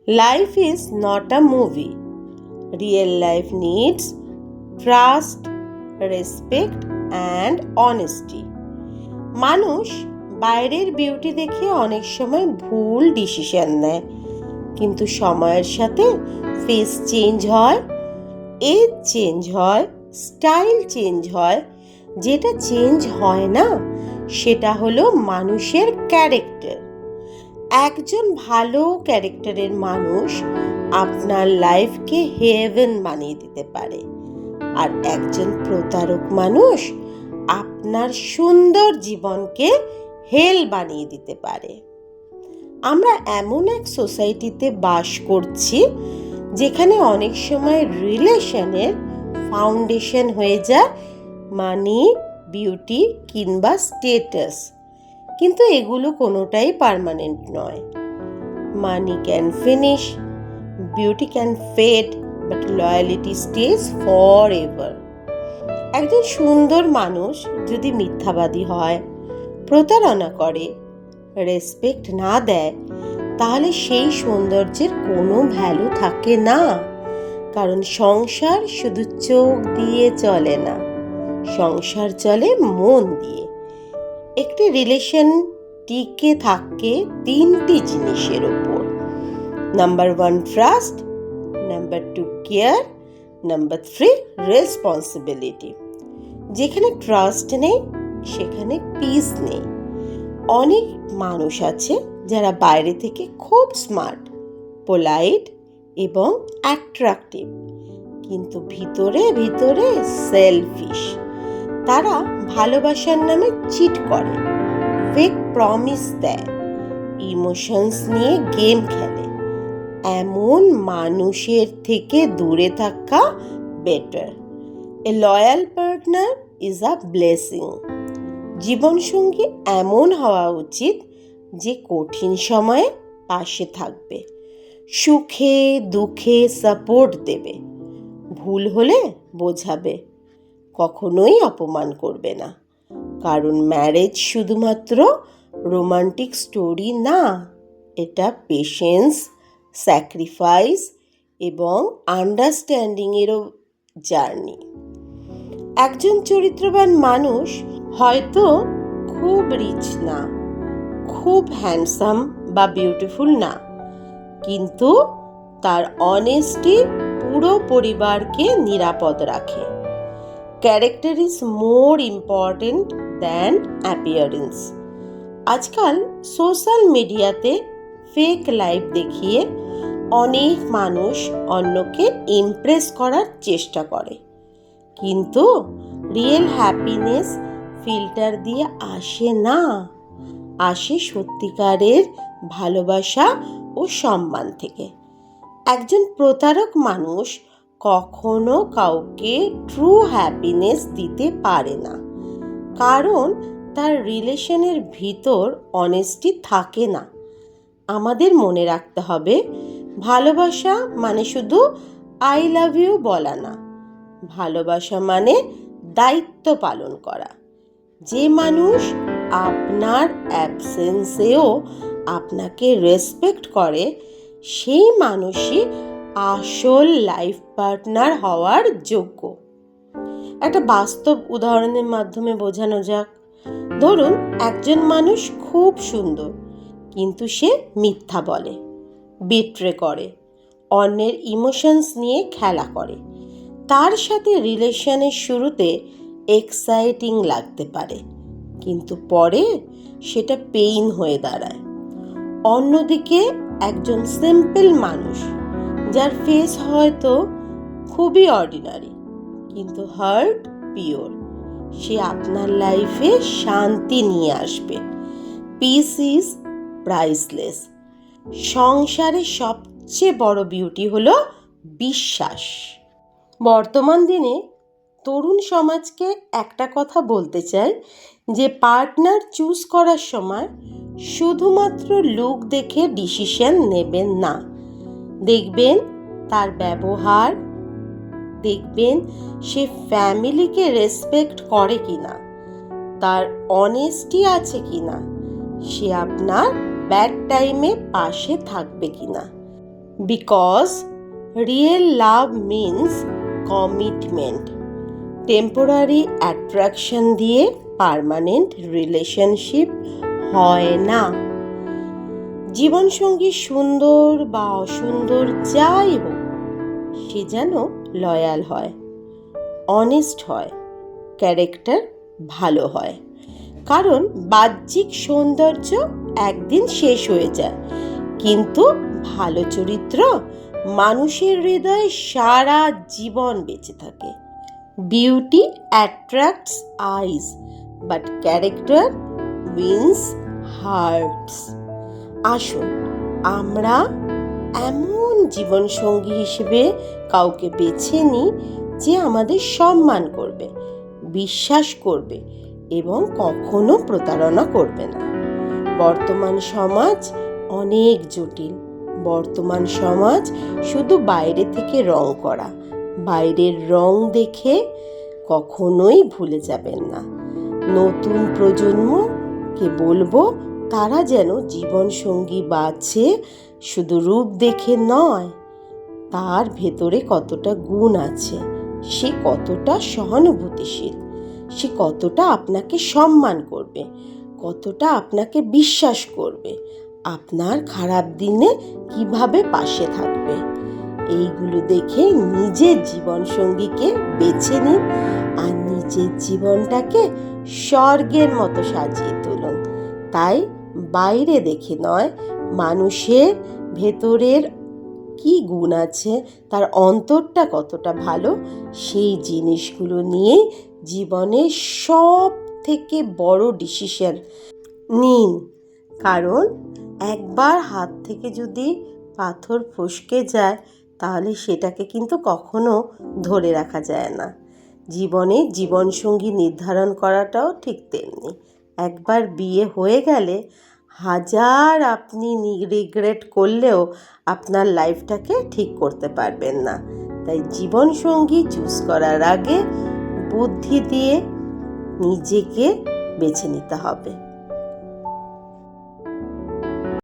Life is not a movie. Real life needs trust, respect and honesty. মানুষ বাইরের beauty দেখে অনেক সময় ভুল ডিসিশন নেয়, কিন্তু সময়ের সাথে ফেস চেঞ্জ হয়, এজ চেঞ্জ হয়, স্টাইল চেঞ্জ হয়। যেটা চেঞ্জ হয় না সেটা হলো মানুষের ক্যারেক্টার। একজন ভালো ক্যারেক্টারের মানুষ আপনার লাইফকে হেভেন বানিয়ে দিতে পারে, আর একজন প্রতারক মানুষ আপনার সুন্দর জীবনকে হেল বানিয়ে দিতে পারে। আমরা এমন এক সোসাইটিতে বাস করছি যেখানে অনেক সময় রিলেশনের ফাউন্ডেশন হয়ে যায় মানি, বিউটি কিংবা স্টেটাস, কিন্তু এগুলো কোনোটাই পার্মানেন্ট নয়। Money can finish, beauty can fade, but loyalty stays forever. একজন সুন্দর মানুষ যদি মিথ্যাবাদী হয়, প্রতারণা করে, রেসপেক্ট না দেয়, তাহলে সেই সৌন্দর্যের কোনো ভ্যালু থাকে না। কারণ সংসার শুধু চোখ দিয়ে চলে না, সংসার চলে মন দিয়ে। একটি রিলেশন টিকে থাকে তিনটি জিনিসের ওপর। Number 1 trust, number 2 care, number 3 responsibility. যেখানে ট্রাস্ট নেই সেখানে পিস নেই। অনেক মানুষ আছে যারা বাইরে থেকে খুব স্মার্ট, পোলাইট এবং অ্যাট্রাকটিভ, কিন্তু ভিতরে ভিতরে সেলফিশ। তারা ভালোবাসার নামে চিট করে, ফেক প্রমিস দেয়, ইমোশনস নিয়ে গেম খেলে। এমন মানুষের থেকে দূরে থাকা better. A loyal partner is a blessing. জীবনসঙ্গী এমন হওয়া উচিত যে কঠিন সময়ে পাশে থাকবে, সুখে দুঃখে সাপোর্ট দেবে, ভুল হলে বোঝাবে, কখনোই অপমান করবে না। কারণ ম্যারেজ শুধুমাত্র রোমান্টিক স্টোরি না, এটা পেশেন্স, স্যাক্রিফাইস এবং আন্ডারস্ট্যান্ডিংয়েরও জার্নি। একজন চরিত্রবান মানুষ হয়তো খুব রিচ না, খুব হ্যান্ডসাম বা বিউটিফুল না, কিন্তু তার অনেস্টি পুরো পরিবারকে নিরাপদ রাখে। Character is more important than appearance. আজকাল সোশ্যাল মিডিয়াতে ফেক লাইফ দেখিয়ে অনেক মানুষ অন্যকে ইমপ্রেস করার চেষ্টা করে, কিন্তু রিয়েল হ্যাপিনেস ফিল্টার দিয়ে আসে না, আসে সত্যিকারের ভালোবাসা ও সম্মান থেকে। একজন প্রতারক মানুষ কখনো কাউকে ট্রু হ্যাপিনেস দিতে পারে না, কারণ তার রিলেশনের ভিতর অনেস্টি থাকে না। আমাদের মনে রাখতে হবে, ভালোবাসা মানে শুধু আই লাভ ইউ বলা না, ভালোবাসা মানে দায়িত্ব পালন করা। যে মানুষ আপনার অ্যাবসেন্সেও আপনাকে রেসপেক্ট করে, সেই মানুষই আসল লাইফ পার্টনার হওয়ার যোগ্য। একটা বাস্তব উদাহরণের মাধ্যমে বোঝানো যাক। ধরুন একজন মানুষ খুব সুন্দর, কিন্তু সে মিথ্যা বলে, বিট্রে করে, অন্যের ইমোশনস নিয়ে খেলা করে। তার সাথে রিলেশনের শুরুতে এক্সাইটিং লাগতে পারে, কিন্তু পরে সেটা পেইন হয়ে দাঁড়ায়। অন্যদিকে একজন সিম্পল মানুষ, যার ফেস হয়তো খুবই অর্ডিনারি, কিন্তু হার্ট পিওর, সে আপনার লাইফে শান্তি নিয়ে আসবে। Piece is priceless. সংসারে সবচেয়ে বড় বিউটি হলো বিশ্বাস। বর্তমান দিনে তরুণ সমাজকে একটা কথা বলতে চাই, যে পার্টনার চুজ করার সময় শুধুমাত্র লুক দেখে ডিসিশন নেবেন না। দেখবেন তার ব্যবহার, দেখবেন সে ফ্যামিলিকে রেসপেক্ট করে কিনা, তার অনেস্টি আছে কিনা, সে আপনার ব্যাড টাইমে পাশে থাকবে কিনা। Because real love means commitment. Temporary attraction দিয়ে পার্মানেন্ট রিলেশনশিপ হয় না। জীবনসঙ্গী সুন্দর বা অসুন্দর যাই হোক, সে যেন লয়াল হয়, অনেস্ট হয়, ক্যারেক্টার ভালো হয়। কারণ বাহ্যিক সৌন্দর্য একদিন শেষ হয়ে যায়, কিন্তু ভালো চরিত্র মানুষের হৃদয়ে সারা জীবন বেঁচে থাকে। Beauty attracts eyes, but character wins hearts. আসুন আমরা এমন জীবনসঙ্গী হিসেবে কাউকে বেছে নিই যে আমাদের সম্মান করবে, বিশ্বাস করবে এবং কখনো প্রতারণা করবে না। বর্তমান সমাজ অনেক জটিল। বর্তমান সমাজ শুধু বাইরে থেকে রং করা। বাইরের রং দেখে কখনোই ভুলে যাবেন না। নতুন প্রজন্মকে বলবো, তারা যেন জীবনসঙ্গী বাছে শুধু রূপ দেখে নয়, তার ভেতরে কতটা গুণ আছে, সে কতটা সহানুভূতিশীল, সে কতটা আপনাকে সম্মান করবে, কতটা আপনাকে বিশ্বাস করবে, আপনার খারাপ দিনে কিভাবে পাশে থাকবে। এইগুলো দেখে নিজের জীবনসঙ্গীকে বেছে নিন আর নিজের জীবনটাকে স্বর্গের মতো সাজিয়ে তুলুন। তাই বাইরে দেখে নয়, মানুষের ভেতরের কি গুণ আছে, তার অন্তরটা কতটা ভালো, সেই জিনিসগুলো নিয়েই জীবনের সব থেকে বড় ডিসিশন নিন। কারণ একবার হাত থেকে যদি পাথর ফসকে যায়, তাহলে সেটাকে কিন্তু কখনো ধরে রাখা যায় না। জীবনে জীবনসঙ্গী নির্ধারণ করাটাও ঠিক তেমনি। একবার বিয়ে হয়ে গেলে হাজার আপনি রিগ্রেট করলেও আপনার লাইফটাকে ঠিক করতে পারবেন না। তাই জীবনসঙ্গী চুজ করার আগে বুদ্ধি দিয়ে নিজেকে বেছে নিতে হবে।